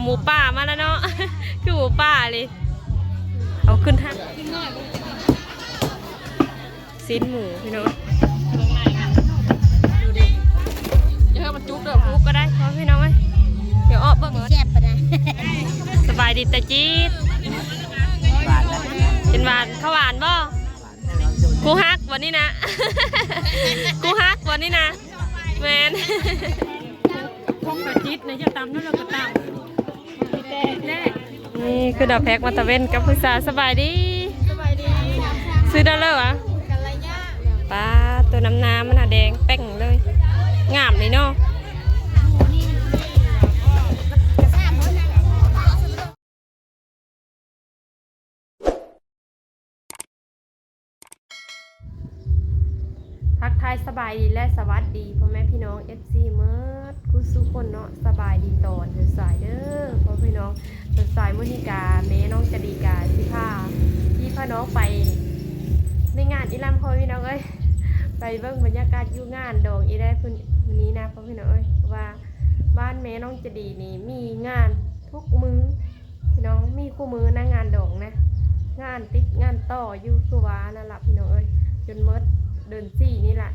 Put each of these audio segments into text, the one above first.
หมูป่ามาแล้วเนาะ คือหมูป่าเลยเอาขึ้นห้างซีนหมูพี่น้องดูดิเดี๋ยวมันจุ๊บเดี๋ยวจุ๊บก็ได้เพราะพี่น้องเอ้ยเดี๋ยวออกเบิ่งแซ่บปะนะสบายดีแต่จี๊ดเป็นหวานข้าวหวานบ่กูฮักวันนี้นะ กูฮักวันนี้นะแมนพกกระจิตนะจะตำนั่นเราก็ตำนี่คือดอกแพกมาตะเวนกับพุทราสบายดีซื้อได้เลยเหรอปลาตัวน้ำมันแดงแป้งเลยงามเลยเนาะทักทายสบายดีและสวัสดีพ่อแม่พี่น้อง FC เมิร์ดกูสู้คนเนาะสบายดีตอนเดือดสายเด้อพ่อพี่น้องเดือดสายมุนิกาแม่น้องจะดีกาสิพาพี่พ่อน้องไปในงานอีลำพ่อพี่น้องเอ้ยไปเบิ่งบรรยากาศอยู่งานดองอีได้วันนี้นะพ่อพี่น้องเอ้ยว่าบ้านแม่น้องจะดีนี่มีงานทุกมื้อพี่น้องมีคู่มื้อนะงานดองนะงานติ๊กงานต่ออยู่คือว่านั่นแหละพี่น้องเอ้ยจนเมิร์ดเดินสี่นี่แหละ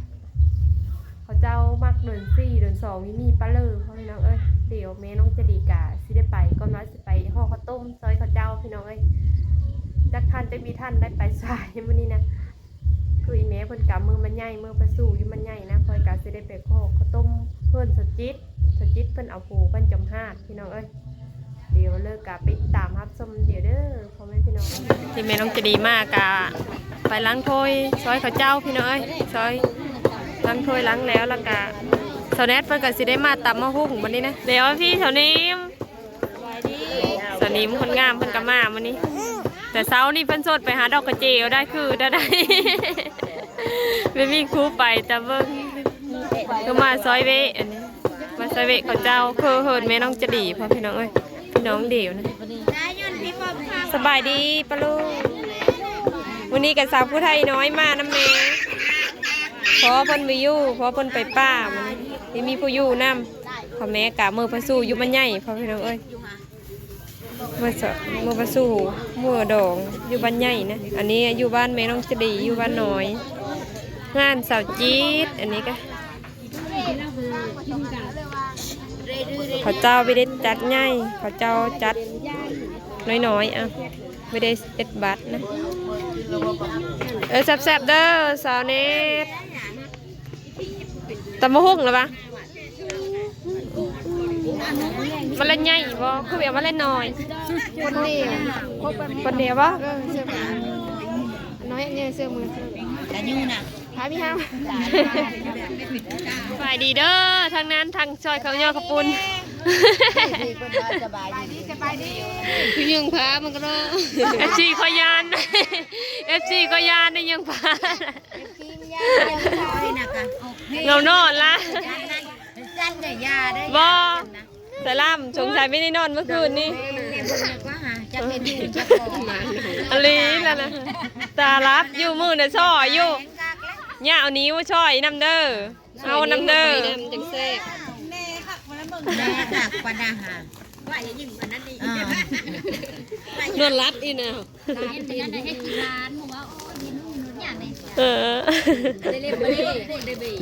เขาเจ้ามักเดินสี่เดินสองมีปลาเลอเพราะพี่น้องเอ้ยเดี๋ยวแม่น้องจะดีกาสิได้ไปก็น้อยสิไปห่อข้าวต้มซอยเขาเจ้าพี่น้องเอ้ยจักท่านจะมีท่านได้ไปสายวันนี้นะคืออีแม่เพิ่นกำมือมันใหญ่มือประสูอยู่มันใหญ่นะคอยกาสิได้ไปห่อข้าวต้มเพิ่นสจิตเพิ่นเอาผูเพิ่นจำหาดพี่น้องเอ้ยเดี๋ยวเลิกกะไปตามรับชมเดี๋ยวเด้อพ่อแม่พี่น้องที่แม่น้องจะดีมากกะไปล้างถ้วยซอยข้าวเจ้าพี่น้องเอ้ยซอยล้างถ้วยล้างแล้วกะเสาแนทเพิ่นก็สิได้มาตำมะฮุ่งวันนี้นะเดี๋ยวพี่เสานิ่มเสานิ่มคนงามเพิ่นก็มาวันนี้แต่เช้านี่เพิ่นสดไปหาดอกกระเจียวได้คือได้ ไม่มีครูไปแต่เบิ่งก็มาซอยเวอันนี้มาซอยเวข้าวเจ้าคือเฮิร์นแม่น้องจะดีพ่อพี่น้องเอ้ยพี่น้องเดี่ยวนะสบายดีปะลูกวันนี้กับสาวผู้ไทยน้อยมาน้ำเมย์พอเพิ่นไปอยู่พอเพิ่นไปป้ามันที่มีผู้อยู่น้ำพ่อแม่กะมือพระสู้อยู่มันใหญ่พ่อพี่น้องเอ้ยมือพระสู้มือดองอยู่บ้านใหญ่นะอันนี้อยู่บ้านแม่น้องจะดีอยู่บ้านน้อยงานสาวจี๊ดอันนี้ก็เขาเจ้าไม่ได้จัดง่ายเขาเจ้าจัดน้อยๆอ่ะไม่ได้เอ็ดบัตรนะแซ่บๆเด้อสาวเนตตำมะฮุ่งหรือปะมันเล่นใหญ่บ่คือแบบมันเล่นน้อยคนเดียวบ่น้อยเนี่ยเสื้อมือแต่ยูน่ะพาพี่ห้ามฝ่ายดีเด้อทางนั้นทางซอยเขาย่อขปุนสบายดีคือยังพามันก็รอFC ขอยาน FC ขอยานได้ยังพาเงานอนละบ่สลามสงสัยไม่ได้นอนเมื่อคืนนี่อะไรนั่นนะตาลับอยู่มือน่ะช่ออยู่เนี่ยเอานิ้วช่อยน้ำเด้อเอาน้ำเด้อจังเซ่แม่ค่ะปัญหาว่าอย่ายิ่งกว่านั้นดีนวดรัดอีน่ะร้านเดียวได้ให้กี่ร้านผมว่าโอ้ยนู่นอย่างนี้ได้เรียบได้บี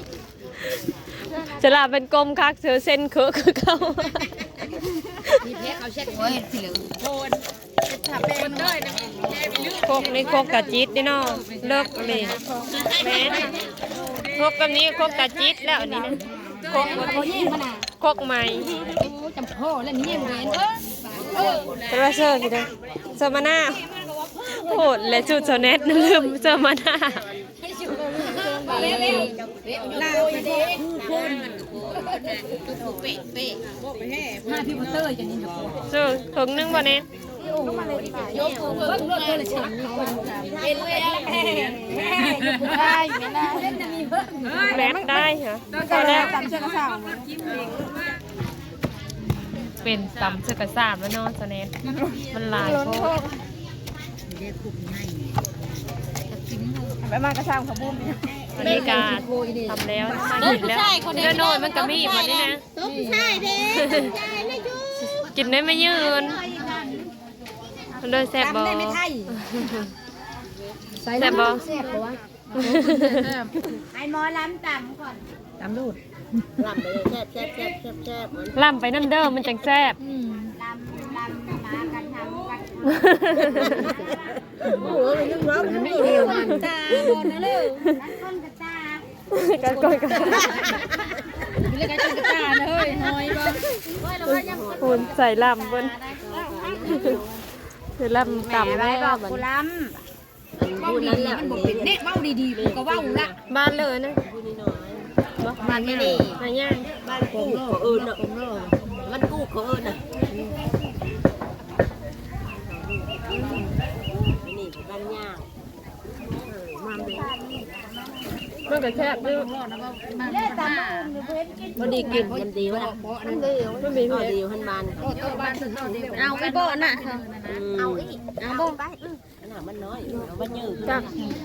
จะลาเป็นกลมคักเสือเส้นเคือเขามีเพชรเขาเช็ดโอ้ยสีเหลืองโคนถ้าเป็นด้วยนะโคกนี่โคกกะจิตนี่เนาะเลิกเลยแม่โคกกับนี้โคกกะจิตแล้วอันนี้นะโคกใหม่จำโพแล้วนี่เหมือนจะว่าเชื่อกี่เด้อเชื่อมาหน้าโหดและจุดโซเน็ตลืมเชื่อมาหน้ามาที่มันเตยอย่างนี้เชื่อถึงนึงบ่เนี่ยแม่ได้เหรอก็แล้วเป็นตำเสื้อกระสาบแล้วเนาะสแนนมันลายโคตรไปมากระซ้ำขบุ้มบรรยากาศทำแล้วมาหยุดแล้วเดินโน่นมันกระมี่หมดนี่นะใช่เด้ กินได้ไม่ยืนมันโดยแซ่บบ่แซ่บบ่ไอ้หมอลำต่ำก่อนต่ำดูดลำไปเลยแซ่บล่ำไปนั่นเด้อมันจังแซ่บลำมากันทำกันโอ้ยยังร้องไม่เดียวตาบอลนะลูกกันก้นกระตากันก้นกระตามีเรื่องกันกระตาเฮ้ยหอยบ้างคุณใส่ลำบนใส่ลำต่ำได้บอกกูลเบ้าดีๆมันบอกเป็นเด็กเบ้าดีๆมันก็เบ้าละบ้านเลยนะมันไม่ดีอะไรเงี้ยบ้านกูเขาเอิญอ่ะมันกูเขาเอิญอ่ะนี่บ้านย่างมันก็แซ่บด้วยพอดีกินมันดีวะมันดีมันมีพอดีหันมันเอาไปบ่น่ะเอาอีกเอาบ่ไปขนาดมันน้อยเอามันยืด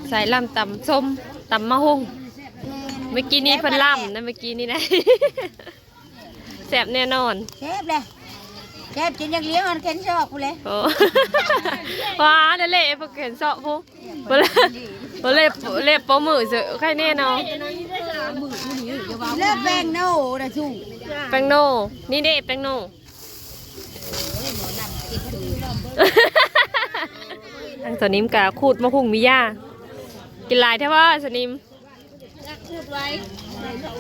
ใส่ลำต่ำส้มต่ำมะฮุ่งเมื่อกี้นี้เพิ่นล่ำนะเมื่อกี้นี้นะแซ่บแน่นอนเชฟเลยเชฟกินอย่างเลี้ยงมันเข็นชอบกูเลยโอ้ว้าเละพวกเข็นเสาะพวกเละปมือเจอใครแน่นอนเลิกแป้งโน่นะชูแป้งโนนี่เด้แป้งโนอันสนิมกะขูดมะฮุ่งมีย่ากินลายแท้ว่าสนิม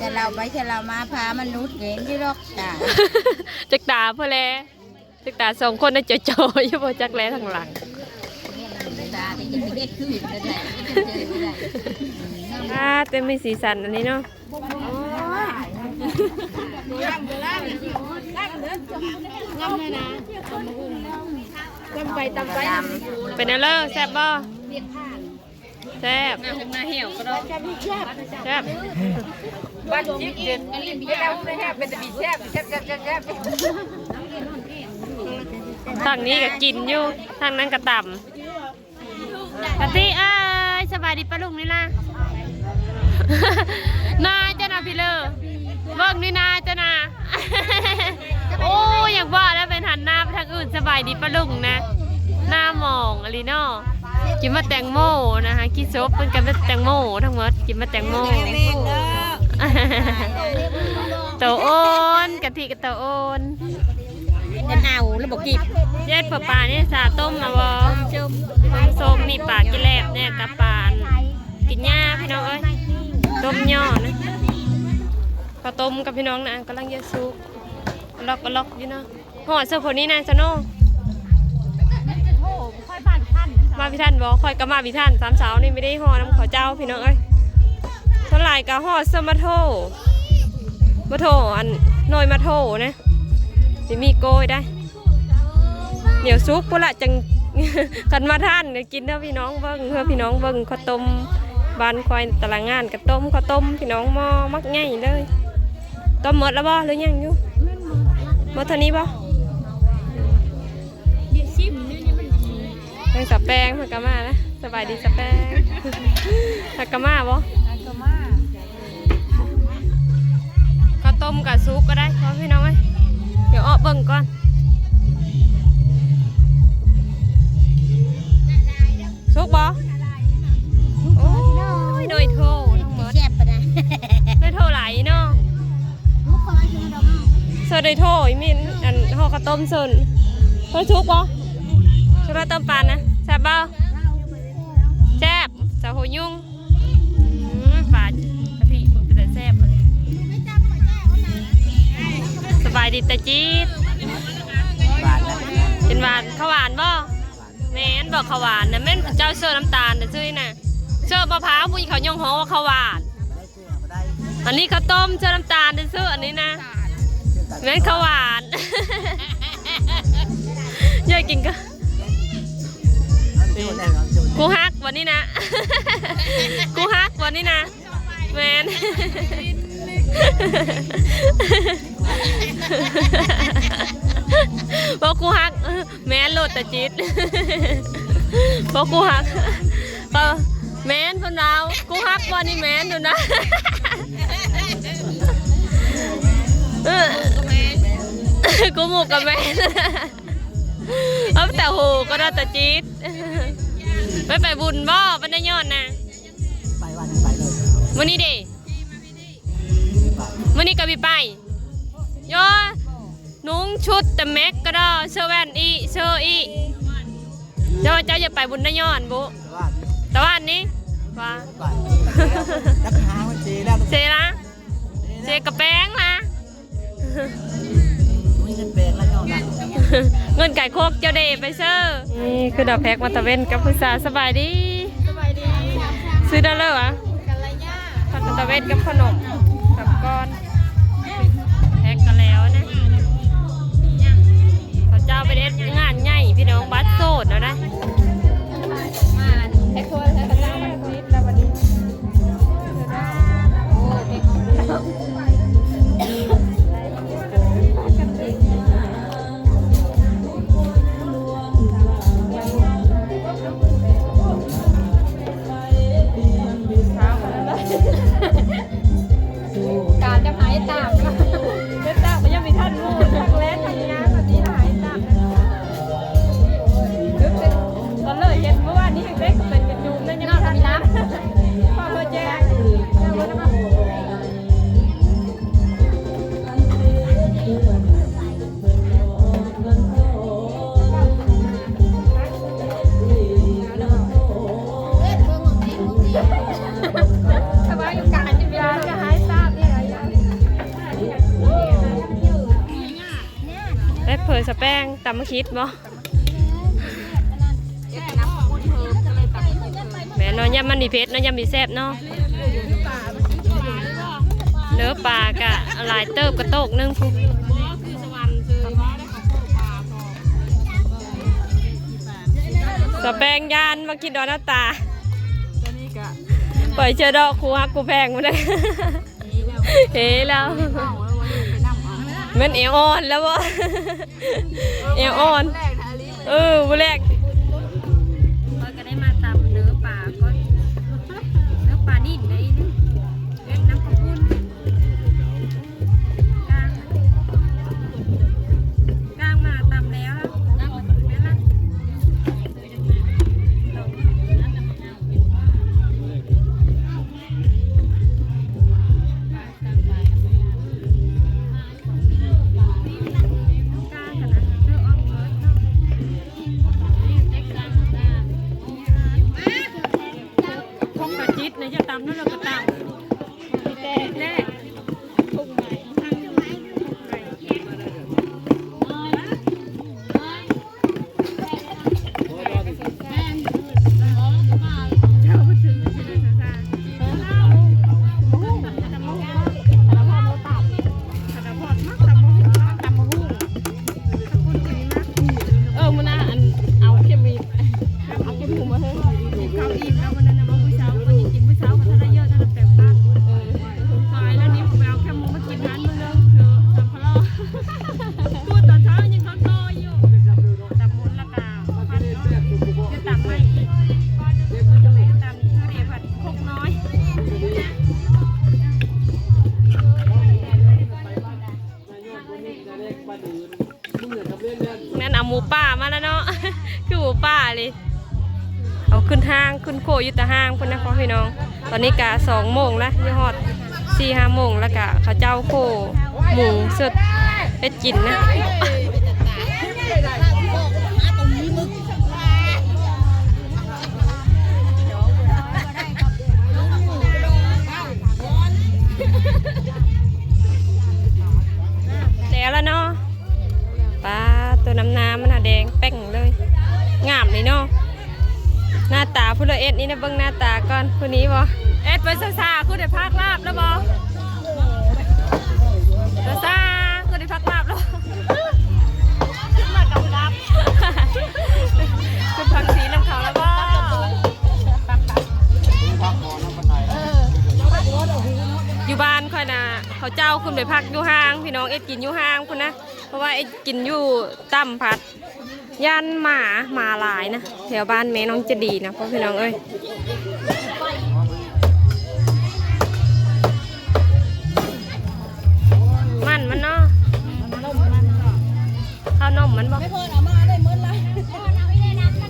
จะเราไปจะเรามาพามนุษย์เห็นที่รอกตาจักตาเพื่อแลจักตาสองคนน่ะจ่อๆอยู่บ่จักแลทางหลังเต็มมีสีสันอันนี้เนาะเป็นอะไรแซ่บบ่แซ่บแซ่บบ้านจิ๊กเด่นไม่แล้วไม่แซ่บเป็นแต่บีแซ่บทางนี้ก็กินอยู่ทางนั้นก็ต่ำกะทิเอ้ยสบายดีปะลุงนี่นะนายเจ้านาพี่เลอเบิ่งนี่นายเจ้านาโอ้อยากบอกแล้วเป็นหันหน้าไปทางอื่นสบายดีปะลุงนะหน้ามองอลีนอกินมาแตงโมนะคะกินซุปเป็นกันเป็นแตงโมทั้งหมดกินมาแตงโมเต่าโอนกะทิกับเต่าโอนกันเอาแล้วบอกกิบเย็ดปลาเนี่ยสาต้มนะบอส้มนี่ปลากินแลบเนี่ยกับปลากินหญ้าพี่น้องเอ้ยต้มย่อนะข้าวต้มกับพี่น้องนะกำลังเยอะซุกล็อกก็ล็อกอยู่เนาะห่อเสื้อคนนี้นะซะโน่มาพี่ท่านบอกคอยกับมาพี่ท่าน3 เสานี่ไม่ได้ห่อน้ำขอเจ้าพี่น้องเอ้ยเท่าไหร่กับห่อเสื้อมาโถอันหน่อยมาโถนะจะมีโกยได้เดี๋ยวซุปพวกละจังกันมาท่านเดี๋ยวกินเพื่อพี่น้องเบิ้งเพื่อพี่น้องเบิ้งข้าวต้มบานควายตารางงานกับต้มข้าวต้มพี่น้องหม้อมักง่ายเลยต้มหมดแล้วบ่หรือยังอยู่หมดเท่านี้บ่เป็นสแปงผักกะมานะสบายดีสแปงผักกะมาบ่ข้าวต้มกับซุปก็ได้พอพี่น้องเอ้ยเดี๋ยวอ้อเบิ่งก่อนซุปบ่โอ้ยโดยโททั้งหมดแซ่บปะนะโดยโทไหลเนาะเสิร์ฟโดยโทอีมินอันห่อข้าวต้มเสิร์ฟเฮ้ยซุปบ่ซุปข้าวต้มปานนะแซ่บบ่แซ่บสาวหัวยุ่งปลากะทิเป็นแซ่บเลยสบายดีตาจี๊ดกินหวานข้าวหวานบ่แม่นบอกข้าวหวานนะแม่นเจ้าเสิร์ฟน้ำตาลนะซื้อน่ะเสิร์ฟมะพร้าวผู้หญิงเขาย่องฮ้อว่าข้าวหวานอันนี้ข้าวต้มเสิร์ฟน้ำตาลนะซื้ออันนี้นะแม่นข้าวหวานอยากกินก็กูฮักวันนี้นะกูฮักวันนี้นะแมนบอกกูฮักแมนโลดแต่จิตบอกกูฮักแมนคนเรากูฮักวันนี้แมนดูนะ กูหมูกับแม่เอาแต่โหก็ได้แต่จี๊ดไม่ไปบุญบ่ไปได้ยอดนะ ไปวันไปเลย มื้อนี้ดิมื้อนี้ก็มีไปโยนุ่งชุดแต่แม็กก็ได้เสื้อแว่นอีเสื้ออีเจ้าอย่าไปบุญได้ยอดบุแต่ว่าอันนี้ว่า ไปรักหาวันเจแล้ว เซละเซกระแป้งละ มีเงินแปลงแล้วเนาะ เงินไก่โคกเจ้าเดไปเซอร์นี่คือดอกแพ็กมาตะเวนกับผู้สาวสบายดีซื้อได้เลยเหรอทำตะเวนกับขนมกับก้อนแพ็กกันแล้วนะพระเจ้าไปเด็ดงานใหญ่พี่น้องบัสโซดแล้วนะแพ็กโคตรพระเจ้าบัสนิดแล้ววันนี้การจะหายตามก็จะตามก็ยังมีท่านมูดทางแรกทางงานแบบนี้หายตามตอนเลยเห็นเมื่อวานนี้เล็กเป็นกระจุมนั่นยังมีท่านน้ำพอแจ้งสบายกับการจะยาจะหายตามนี่อะไรได้เผยสแป้งตำมะคิดบ่แม่น้อยยำมันมีเพชรน้อยยำมีแซ่บเนาะเนื้อปลากะหลายเติบกระโตกนึงพุสแป้งยานมากินดอกหน้าตาปล่อยเจอดอกคูฮักกูแพงมาได้เฮ้แล้วมันเอวอ่อนแล้ววะเอวอ่อนบุแรกก็ได้มาตำเนื้อปลาก็เนื้อปลานิ่นได้เล็กน้ำข้าวปุ้นกลางมาตำแล้วจะตำนั่นเราก็ตำแน่มันน่าเอาเค็มมีเอาเค็มหูมาเถอะข้าวอิ่มแล้ววันนั้นนะว่าผู้เช้าวันนี้กินผู้เช้าก็ถ้าได้เยอะถ้าได้แปลกบ้างซอยแล้วนี้ผมไปเอาแค่หมูมากินร้านมึงเลยคือตำพะโล้พูดตอนเช้ายังเขาโตอยู่ตำมุนละกาพันน้อยจะตำไม่อีกตำทะเลผัดคกน้อยนั่นเอาหมูป่ามาแล้วเนาะคือหมูป่าเลยเอาขึ้นห้างขึ้นโคยุตห้างพุ่นนะพ่อพี่น้องตอนนี้กะ2 โมงแล้วยี่ฮอด4-5 โมงแล้วกะเขาเจ้าโคหมูสดไปกินนะแล้วเนาะปลาตัวน้ำมันแดงแป้งเลยงามเลยเนาะหน้าตาผู้ละเอ็ดนี่นะเบิ้งหน้าตาก่อนผู้นี้บ่เอ็ดไปซาคุณได้พักลาบแล้วบ่ซาคุณได้พักลาบแล้วมากับลาบคุณพักสีน้ำขาวแล้วบ่อยู่บ้านค่อยนะเขาเจ้าคุณไปพักอยู่ห้างพี่น้องเอ็ดกินอยู่ห้างคุณนะเพราะว่าเอ็ดกินอยู่ตั้มพัดย่านหมาหลายนะแถวบ้านแม่น้องจะดีนะพ่อพี่น้องเอ้ยมันเนาะ วนมมันบ่ ไม่พอเอามาได้หมดเลยเอาไปได้น้ำกัน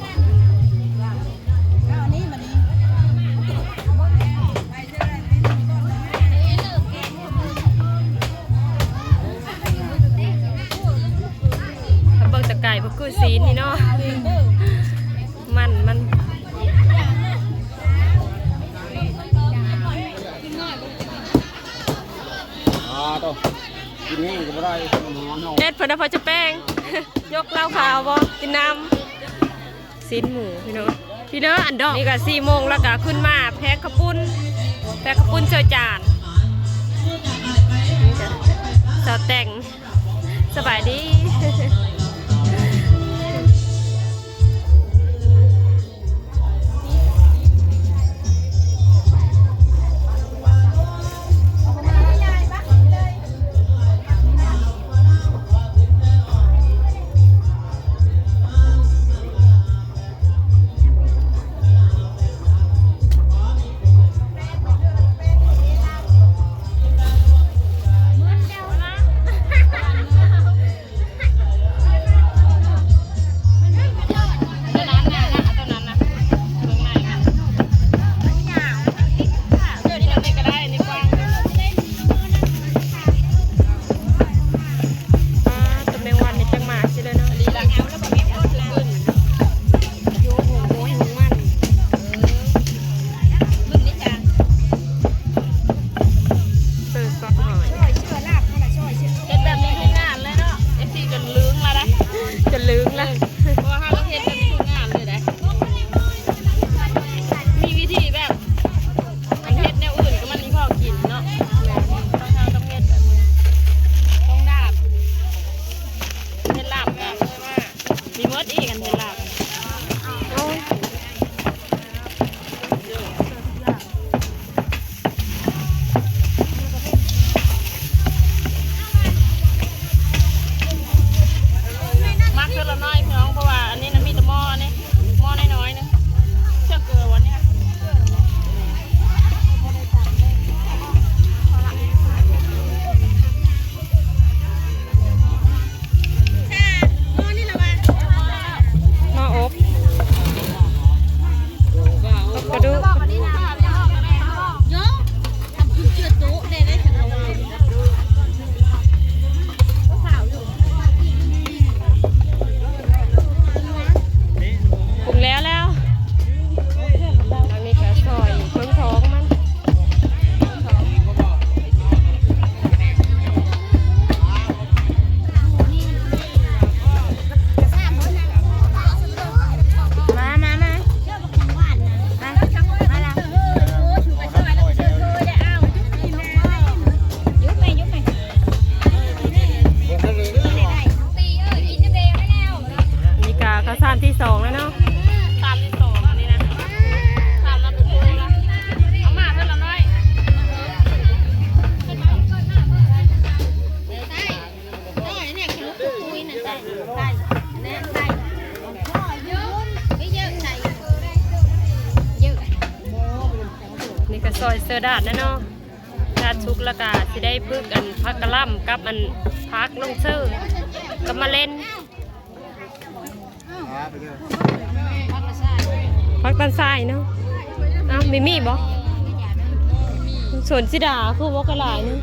เอาอันนี้มานี่ ถ้าเบิ่งตะไก่บ่คือสีนี่เนาะมันตัวกินนี่ก็ไม่ได้ เฮ็ดเพิ่นพอจะแป้ง ยกเหล้าขาวบ่กินน้ำสิ้นหมูพี่น้องพี่เด้ออันดอกนี่ก็4 โมงแล้วก็ขึ้นมาแพ็คข้าวปุ้นเชิญจานนี่จ้ะสาวแต่งสบายดี จะลืมละเพราะว่าเราเฮ็ดกันทุกงานเลยนะมีวิธีแบบมันเฮ็ดแนวอื่นก็มันมีพอกินเนาะต้องเฮ็ดแบบนี้ต้องดาบเฮ็ดลาบกันมีมดอีกกันเฮ็ดลาบที่2แล้วเนาะ3ที่2อันนี้นะ3แล้วเป็นคู่ละเอามาเพิ่นละน้อยได้เนี่ยคือลูกคุยน่ะได้เนี่ยได้พ่อเยอะไม่เยอะใส่เยอะนี่ก็ซอยเสื้อดาดนะเนาะดาดชุกแล้วก็สิได้ปึกอันผักกะหล่ำกับอันผักลงเสื้อกับมะเร็นพักตันทรายเนาะอ้าวมีบ่สวนสิดาคือว่ากระหลายนึง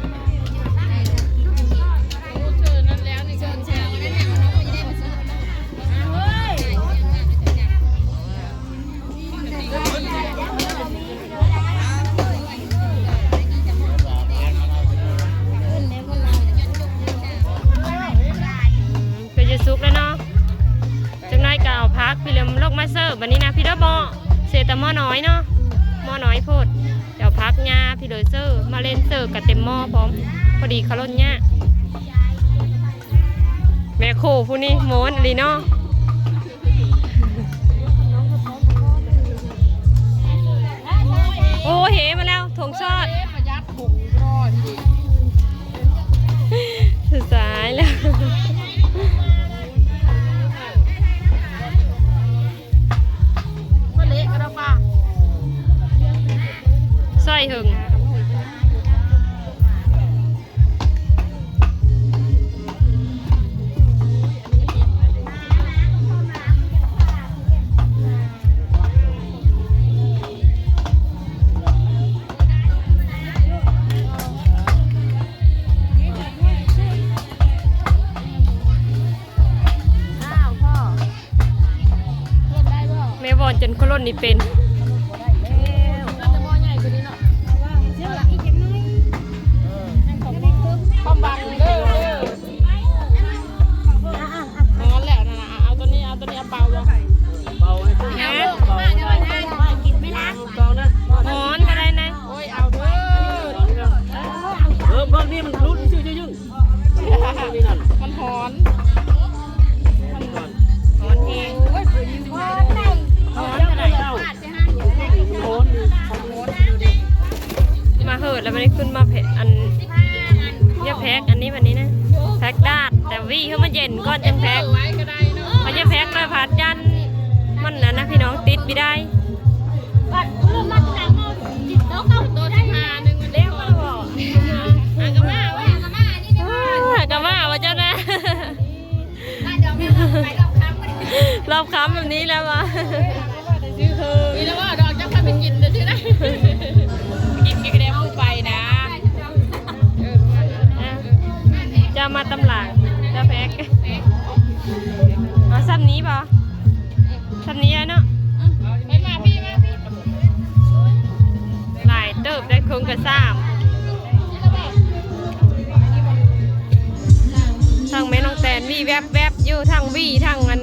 ก็จะซุกแล้วเนาะจังน้อยก็เอาพักพี่เลี้ยมลกมาเสิร์ฟวันนี้นะพี่เด้อบ่เสียแต่หม้อน้อยเนาะหม้อน้อยโพดเดี๋ยวพักหญ้าพี่เลยเสิร์ฟมาเล่นเสิร์ฟกับเต็มหม้อพร้อมพอดีเขาล้นหญ้าแม่โคผู้นี้โม้นลีเนาะโอ้เหมาแล้วถงชอดสุดสายแล้วใส่หึง จนคนล้นนี่เป็น ความบังเด้องั้นแหละนะเอาตัวนี้เอาเบาบ่เบาไอ้ตัวนี้เบาได้กินไม่ล้างเบานะ หอนก็ได้นะ โอ้ยเอาเด้อบางนี่มันรุดชื่อยุ่งมันหอน หอนเอง หอนอะไรเล่าหอน มาเหิดแล้วมันได้ขึ้นมาเผ็ดอันอย่าแพ็กอันนี้แบบนี้นะแพ็กดาดแต่วี่เขามาเย็นก่อนจังแพ็กเขาจะแพ็กเลยผัดยันมันนะพี่น้องติดไม่ได้กะมาว่าเจ้านะรอบค้ำแบบนี้แล้ววะ มีแล้วว่าดอกจะพาไปกินเลยใช่ไหมกินกระเด็นผู้ไปนะ จะมาตำหลังจะแพ็กเอาซ้ำนี้ป่ะซ้ำนี้เนาะ ไปมาพี่ หลายเติบได้คงกระซ้ำทางแม่น้องแตนวี่แวบอยู่ทางวี่ทางอัน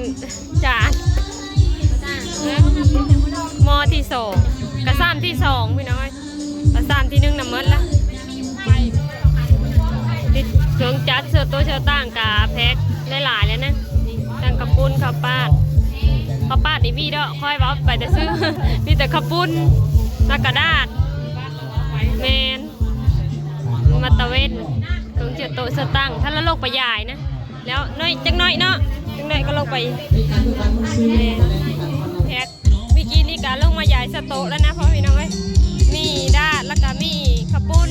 จานมอที่สองกระซ้ำที่สองพี่น้อยกระซ้ำที่หนึ่งน้ำมันละติดเครื่องจัดเสือตัวเชือต่างกับแพ็คหลายๆเลยนะตั้งกระปุ้นข้าวปาดนี่พี่เด้อค่อยว่าไปแต่ซื้อ มีแต่ข้าวปุ้นแล้วกระดาษแมนมาตะเวนเครื่องเชือตัวเชือต่างถ้าละโลกไปใหญ่นะแล้วน้อยจังน้อยเนาะจังน้อยก็ลงไปแพ็คเมื่อกี้นี่การลงมาใหญ่สโต๊ะแล้วนะพ่อพี่น้องเอ้ยมีดาดแล้วก็มีข้าวปุ้น